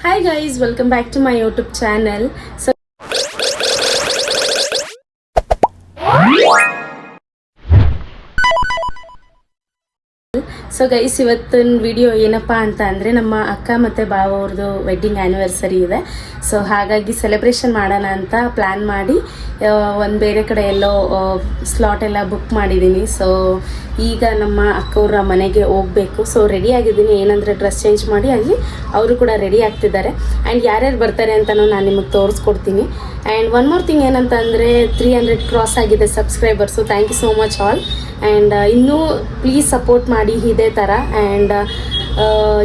Hi guys, welcome back to my YouTube channel. So guys ಇವತ್ತಿನ video ಏನಪ್ಪ ಅಂತ ಅಂದರೆ ನಮ್ಮ ಅಕ್ಕ ಮತ್ತು ಬಾವ ಅವ್ರದ್ದು ವೆಡ್ಡಿಂಗ್ ಆ್ಯನಿವರ್ಸರಿ ಇದೆ. ಸೊ ಹಾಗಾಗಿ ಸೆಲೆಬ್ರೇಷನ್ ಮಾಡೋಣ ಅಂತ ಪ್ಲ್ಯಾನ್ ಮಾಡಿ ಒಂದು ಬೇರೆ ಕಡೆ ಎಲ್ಲೋ ಸ್ಲಾಟ್ ಎಲ್ಲ ಬುಕ್ ಮಾಡಿದ್ದೀನಿ. ಸೊ ಈಗ ನಮ್ಮ ಅಕ್ಕವ್ರ ಮನೆಗೆ ಹೋಗಬೇಕು. ಸೊ ರೆಡಿ ಆಗಿದ್ದೀನಿ, ಏನಂದರೆ ಡ್ರೆಸ್ ಚೇಂಜ್ ಮಾಡಿ ಅಲ್ಲಿ ಅವರು ಕೂಡ ರೆಡಿ ಆಗ್ತಿದ್ದಾರೆ. ಆ್ಯಂಡ್ ಯಾರ್ಯಾರು ಬರ್ತಾರೆ ಅಂತಲೂ ನಾನು ನಿಮಗೆ ತೋರಿಸ್ಕೊಡ್ತೀನಿ. ಆ್ಯಂಡ್ ಒನ್ ಮೋರ್ ಥಿಂಗ್ ಏನಂತ ಅಂದರೆ 300 ಕ್ರಾಸ್ ಆಗಿದೆ subscribers. Thank you so much all. And ಇನ್ನೂ ಪ್ಲೀಸ್ ಸಪೋರ್ಟ್ ಮಾಡಿ ಇದೇ ಥರ. ಆ್ಯಂಡ್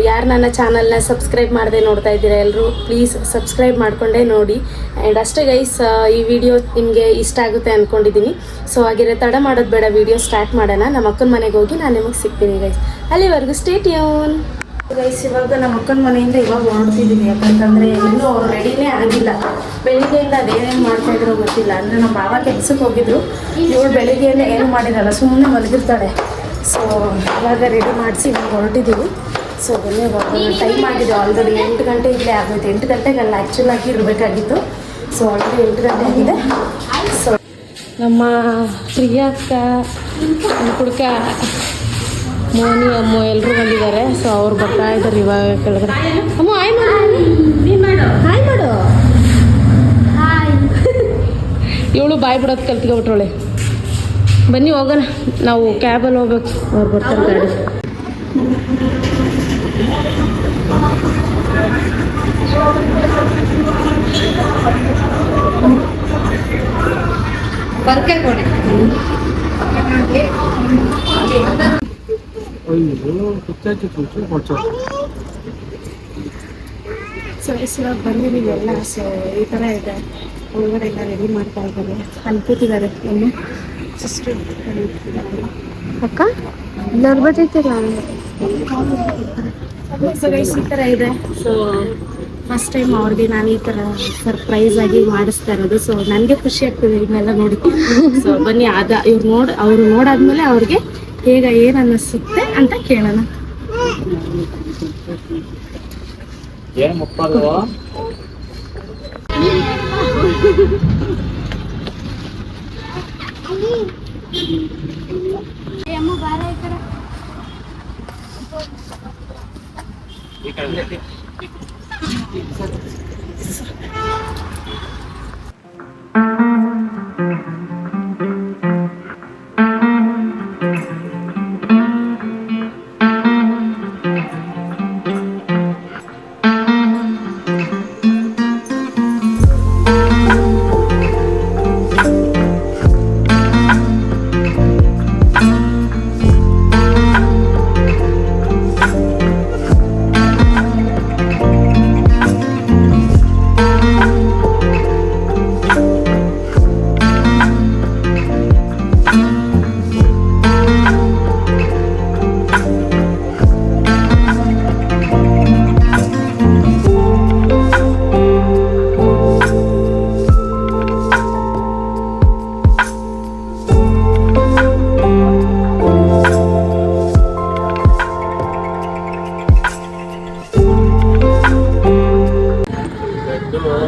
ಯಾರು ನನ್ನ ಚಾನಲ್ನ ಸಬ್ಸ್ಕ್ರೈಬ್ ಮಾಡದೆ ನೋಡ್ತಾ ಇದ್ದೀರಾ ಎಲ್ಲರೂ ಪ್ಲೀಸ್ ಸಬ್ಸ್ಕ್ರೈಬ್ ಮಾಡಿಕೊಂಡೇ ನೋಡಿ. ಆ್ಯಂಡ್ ಅಷ್ಟೇ ಗೈಸ್, ಈ ವಿಡಿಯೋ ನಿಮಗೆ ಇಷ್ಟ ಆಗುತ್ತೆ ಅಂದ್ಕೊಂಡಿದ್ದೀನಿ. ಸೊ ಹಾಗಿದ್ರೆ ತಡ ಮಾಡೋದು ಬೇಡ, ವಿಡಿಯೋ ಸ್ಟಾರ್ಟ್ ಮಾಡೋಣ. ನಮ್ಮ ಅಕ್ಕನ ಮನೆಗೆ ಹೋಗಿ ನಾನು ನಿಮಗೆ ಸಿಗ್ತೀನಿ ಗೈಸ್. ಅಲ್ಲಿವರೆಗೂ ಸ್ಟೇ ಟ್ಯೂನ್. ಗೈಸ್ ಇವಾಗ ನಮ್ಮ ಅಕ್ಕನ ಮನೆಯಿಂದ ಇವಾಗ ಹೊರಡ್ತಿದ್ದೀನಿ, ಯಾಕಂತಂದರೆ ಇನ್ನೂ ಅವ್ರು ರೆಡಿನೇ ಆಗಿಲ್ಲ. ಬೆಳಿಗ್ಗೆಯಿಂದ ಅದೇನೇನು ಮಾಡ್ತಾಯಿದ್ರು ಗೊತ್ತಿಲ್ಲ. ಅಂದರೆ ನಮ್ಮ ಬಾವ ಕೆಲ್ಸಕ್ಕೆ ಹೋಗಿದ್ರು, ಇವಳು ಬೆಳಿಗ್ಗೆಯಿಂದ ಏನು ಮಾಡಿರಲ್ಲ, ಸುಮ್ಮನೆ ಮಲಗಿರ್ತಾಳೆ. ಸೊ ಇವಾಗ ರೆಡಿ ಮಾಡಿಸಿ ಇವಾಗ ಹೊರಟಿದ್ದೀವಿ. ಸೊ ಬನ್ನಿ ಹೋಗೋಣ. ಟೈಮ್ ಆಗಿದೆ ಆಲ್ರೆಡಿ 8 ಗಂಟೆ ಇಲ್ಲೇ ಆಗೋಯ್ತು. 8 ಗಂಟೆಗಲ್ಲ ಆ್ಯಕ್ಚುಲಾಗಿ ಇರಬೇಕಾಗಿತ್ತು. ಸೊ ಆಲ್ರೆಡಿ 8 ಗಂಟೆ ಆಗಿದೆ. ಸೊ ನಮ್ಮ ಪ್ರಿಯಕ್ಕ, ಕುಡ್ಕ, ಮೋನಿ ಅಮ್ಮ ಎಲ್ಲರೂ ಬಂದಿದ್ದಾರೆ. ಸೊ ಅವ್ರು ಬರ್ತಾ ಇದ್ದಾರೆ ಇವಾಗ ಕೆಳಗಡೆ. ಅಮ್ಮ ಹಾಯ್ ಮಾಡು, ಹಾಯ್ ಮಾಡು. ಇವಳು ಬಾಯ್ ಬಿಡೋದು ಕಲ್ತ್ಕೊಬಿಟ್ರೊಳೆ. ಬನ್ನಿ ಹೋಗೋಣ, ನಾವು ಕ್ಯಾಬಲ್ಲಿ ಹೋಗ್ಬೇಕು. ಅವ್ರು ಬರ್ತಾರೆ ಗಾಡಿ. ಸೊ ಇವಾಗ ಬಂದಿದ್ದೀವಿ ಎಲ್ಲ. ಸೊ ಈ ಥರ ಇದೆ, ಒಳಗಡೆ ಎಲ್ಲ ರೆಡಿ ಮಾಡ್ತಾ ಇದ್ದಾರೆ. ಅಲ್ಲಿ ಕೂತಿದ್ದಾರೆ ನಮ್ಮ ಸಿಸ್ಟರ್ ಅಕ್ಕ, ಎಲ್ಲರೂ ಬರ್ತೈತಿಲ್ಲ. ಸೊ ಗೈಸ್ ಈ ಥರ ಇದೆ. ಸೊ ಫಸ್ಟ್ ಟೈಮ್ ಅವ್ರಿಗೆ ನಾನು ಈ ಥರ ಸರ್ಪ್ರೈಸ್ ಆಗಿ ಮಾಡಿಸ್ತಾ ಇರೋದು. ಸೊ ನನಗೆ ಖುಷಿ ಆಗ್ತದೆ ಇದನ್ನೆಲ್ಲ ನೋಡಿ. ಸೊ ಬನ್ನಿ ಅವರು ನೋಡಾದ್ಮೇಲೆ ಅವ್ರಿಗೆ ಏನು ಅನ್ನಿಸುತ್ತೆ ಅಂತ ಕೇಳೋಣ.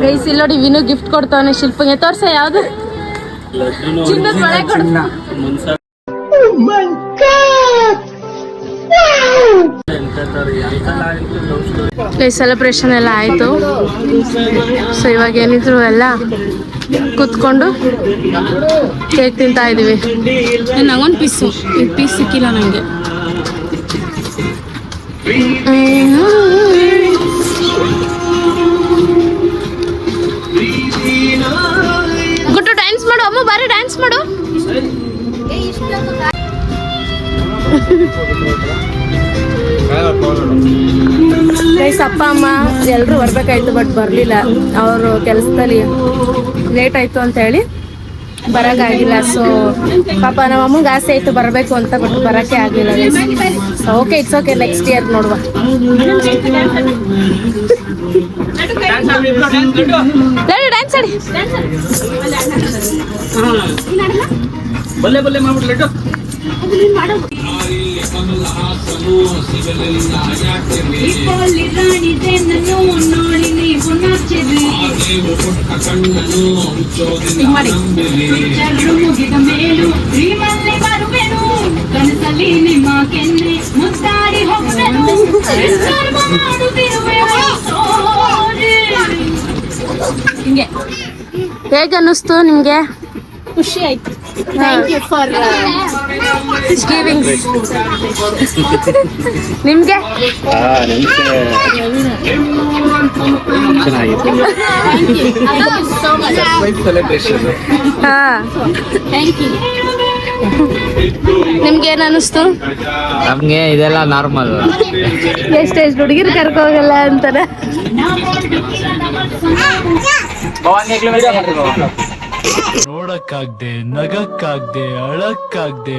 ಗೈಸ್ ಇಲ್ಲಿ ನೋಡಿ, ವಿನು ಗಿಫ್ಟ್ ಕೊಡ್ತಾವನೆ ಶಿಲ್ಪಂಗೆ. ತೋರ್ಸ ಯಾವ್ದು ಚಿನ್ನದ ಬಳೆ ಕೊಡ್ತಾ. ಸೆಲೆಬ್ರೇಷನ್ ಎಲ್ಲ ಆಯ್ತು. ಸೊ ಇವಾಗ ಏನಿದ್ರು ಎಲ್ಲ ಕೂತ್ಕೊಂಡು ಕೇಕ್ ತಿಂತಾ ಇದೀವಿ. ನಂಗೊಂದು ಪೀಸ್ ಸಿಕ್ಕಿಲ್ಲ ನನಗೆ. ಗುಟ್ಟು ಡ್ಯಾನ್ಸ್ ಮಾಡು ಅಮ್ಮ, ಬಾರಿ ಡ್ಯಾನ್ಸ್ ಮಾಡು. ಗೈಸ್ ಅಪ್ಪ ಅಮ್ಮ ಎಲ್ಲರೂ ಬರ್ಬೇಕಾಯ್ತು, ಬಟ್ ಬರಲಿಲ್ಲ. ಅವರು ಕೆಲಸದಲ್ಲಿ ಲೇಟ್ ಆಯಿತು ಅಂತ ಹೇಳಿ ಬರೋಕ್ಕಾಗಿಲ್ಲ. ಸೊ ಪಾಪ ನಮ್ಮ ಅಮ್ಮಂಗೆ ಆಸೆ ಆಯಿತು ಬರಬೇಕು ಅಂತ, ಬಟ್ ಬರೋಕ್ಕೆ ಆಗಲಿಲ್ಲ guys. Okay, it's okay, next year ನೋಡುವ. ಡ್ಯಾನ್ಸ್ ಆಡಿ. ಬಲ್ಲೆ ಬಲ್ಲೆ ಮಾಡ್ಬಿಡ್ಲಟ್ಟು. ನೋಡಿ ಮುಗಿದ ಮೇಲೂ ಶ್ರೀಮಲ್ಲಿ ಬರುವೆನು ಕನಸಲ್ಲಿ ನಿಮ್ಮ ಕೆನ್ನೆ ಮುತ್ತಾಡಿ ಹೋಗುವೆನು ಹಿಂಗೆ. ಹೇಗೆ ಅನ್ನಿಸ್ತು ನಿಮ್ಗೆ? ಖುಷಿ ಆಯ್ತು. Thank you for giving. ನಿಮ್ಗೆ ಹಾ ಥ್ಯಾಂಕ್ ಯು. ನಿಮ್ಗೆ ಏನ್ ಅನ್ನಿಸ್ತು? ನಮ್ಗೆ ಇದೆಲ್ಲ ನಾರ್ಮಲ್. ಎಷ್ಟೆಷ್ಟು ಹುಡುಗಿರು ಕರ್ಕೊ ಹೋಗಲ್ಲ ಅಂತಾರ. ನೋಡಕ್ಕಾಗ್ದೆ, ನಗಕ್ಕಾಗ್ದೆ, ಅಳಕ್ಕಾಗ್ದೆ.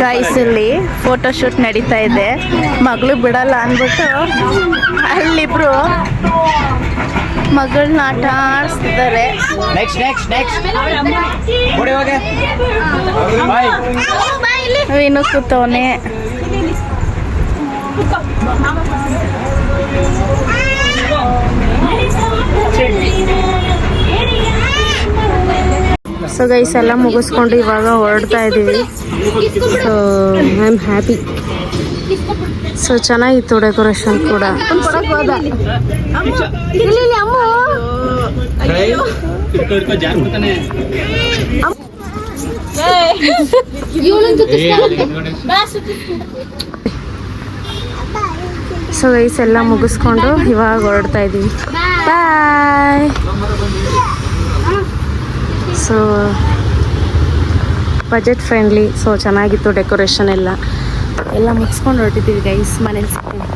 ಗೈಸ್ ಇಲ್ಲಿ ಫೋಟೋ ಶೂಟ್ ನಡೀತಾ ಇದೆ. ಮಗಳು ಬಿಡಲ್ಲ ಅಂದ್ಬಿಟ್ಟು ಅಲ್ಲಿಬ್ರು ಮಗಳನ್ನ ಆಟ ಆಡಿಸ್ತಿದ್ದಾರೆ. ವಿನು ಕೂತವನೆ. ಸೊ ಗೈಸ್ ಎಲ್ಲ ಮುಗಿಸ್ಕೊಂಡು ಇವಾಗ ಹೊರಡ್ತಾ ಇದ್ದೀವಿ. So I am happy. So ಚೆನ್ನಾಗಿತ್ತು ಡೆಕೋರೇಷನ್ ಕೂಡ. ಸೊ ಗೈಸ್ ಎಲ್ಲ ಮುಗಿಸ್ಕೊಂಡು ಇವಾಗ ಹೊರಡ್ತಾ ಇದ್ದೀವಿ. Bye. So budget friendly. So ಚೆನ್ನಾಗಿತ್ತು ಡೆಕೋರೇಷನ್ ಎಲ್ಲ ಮುಗಿಸ್ಕೊಂಡು ಹೊರಟಿದ್ದೀವಿ ಗೈಸ್. ಮನೇಲಿ ಸಿಗ್ತೀವಿ.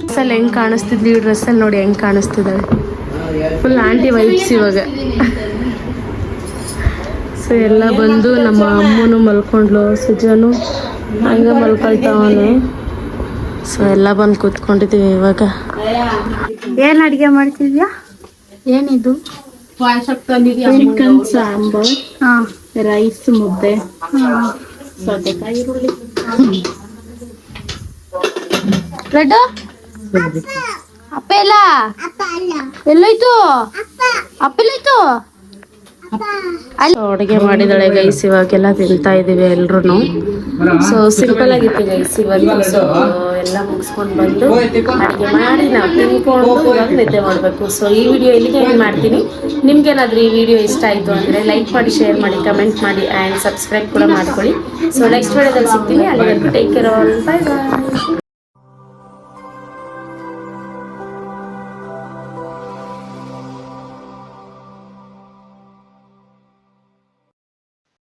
ಡ್ರೆಸ್ಸಲ್ಲಿ ಹೆಂಗೆ ಕಾಣಿಸ್ತಿದ್ಲಿ, ಈ ಡ್ರೆಸ್ಸಲ್ಲಿ ನೋಡಿ ಹೆಂಗೆ ಕಾಣಿಸ್ತಿದ್ದಾಳೆ. ಫುಲ್ ಆಂಟಿ ವೈಬ್ಸ್ ಇವಾಗ. ಸೊ ಎಲ್ಲ ಬಂದು ನಮ್ಮ ಅಮ್ಮನು ಮಲ್ಕೊಂಡ್ಲು, ಸುಜನು ಹಂಗೆ ಮಲ್ಕೊಳ್ತಾವನು. ಸೊ ಎಲ್ಲ ಬಂದು ಕೂತ್ಕೊಂಡಿದ್ದೀವಿ ಇವಾಗ. ಏನು ಅಡುಗೆ ಮಾಡ್ತಿದ್ಯಾ? ಏನಿದು? ಚಿಕನ್ ಸಾಂಬಾರ್, ರೈಸ್, ಮುದ್ದೆ, ಸೌತೆಕಾಯಿ, ಈರುಳ್ಳಿ. ಲಡ್ಡು ಅಪ್ಪ ಎಲ್ಲ ಎಲ್ಲೋಯ್ತು? ಅಪ್ಪ ಎಲ್ಲೋಯ್ತು? ಅಡುಗೆ ಮಾಡಿದಾಳೆ ಗೈಸ್. ಇವಾಗೆಲ್ಲ ತಿಂತಾ ಇದೀವಿ ಎಲ್ರು. ಸೊ ಸಿಂಪಲ್ ಆಗಿತ್ತು ಗೈಸ್ ಇವತ್ತು. ಸೊ ಎಲ್ಲ ಮುಗಿಸ್ಕೊಂಡು ಬಂದು ಅಡುಗೆ ಮಾಡಿ ನಾವು ತಿನ್ಕೊಂಡು ಇವಾಗ ನಿದ್ದೆ ಮಾಡಬೇಕು. ಸೊ ಈ ವಿಡಿಯೋ ಇಲ್ಲಿಗೆ ಏನು ಮಾಡ್ತೀನಿ. ನಿಮ್ಗೇನಾದರೂ ಈ ವಿಡಿಯೋ ಇಷ್ಟ ಆಯಿತು ಅಂದರೆ ಲೈಕ್ ಮಾಡಿ, ಶೇರ್ ಮಾಡಿ, ಕಮೆಂಟ್ ಮಾಡಿ ಆ್ಯಂಡ್ ಸಬ್ಸ್ಕ್ರೈಬ್ ಕೂಡ ಮಾಡ್ಕೊಳ್ಳಿ. ಸೊ ನೆಕ್ಸ್ಟ್ ವಿಡಿಯೋದಲ್ಲಿ ಸಿಗ್ತೀನಿ. ಅಲ್ಲಿವರೆಗೂ ಟೇಕ್ ಕೇರ್ ಆಲ್. ಬಾಯ್ ಬಾಯ್.